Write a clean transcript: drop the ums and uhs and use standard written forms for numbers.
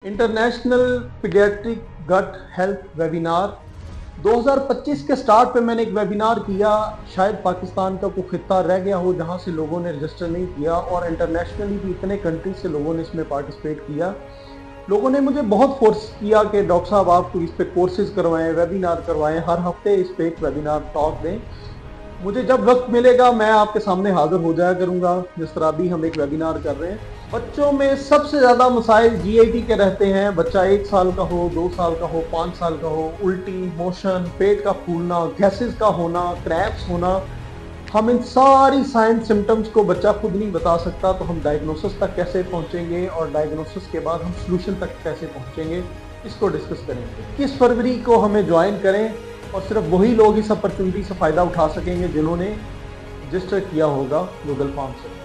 International paediatric gut health webinar 2025 के start पे मैंने एक वेबिनार किया। शायद पाकिस्तान का कोई खित्ता रह गया हो जहां से लोगों ने रजिस्टर नहीं किया, और इंटरनेशनली भी इतने कंट्री से लोगों ने इसमें पार्टिसिपेट किया। लोगों ने मुझे बहुत फोर्स किया कि डॉक्टर साहब आप इस पे कोर्सेज करवाएं, वेबिनार करवाएं, हर हफ्ते इस पे एक वेबिनार टॉक दें। मुझे जब वक्त मिलेगा मैं आपके सामने हाजिर हो जाया करूंगा, जिस तरह भी हम एक वेबिनार कर रहे हैं। बच्चों में सबसे ज़्यादा मसाइल जीआईटी के रहते हैं। बच्चा 1 साल का हो, 2 साल का हो, 5 साल का हो, उल्टी, मोशन, पेट का फूलना, गैसेस का होना, क्रैप्स होना, हम इन सारी साइन सिम्टम्स को बच्चा खुद नहीं बता सकता, तो हम डायग्नोसिस तक कैसे पहुंचेंगे और डायग्नोसिस के बाद हम सोल्यूशन तक कैसे पहुंचेंगे, इसको डिस्कस करेंगे। 21 फरवरी को हमें ज्वाइन करें, और सिर्फ वही लोग इस अपॉर्चुनिटी से फ़ायदा उठा सकेंगे जिन्होंने रजिस्टर किया होगा गूगल फॉर्म से।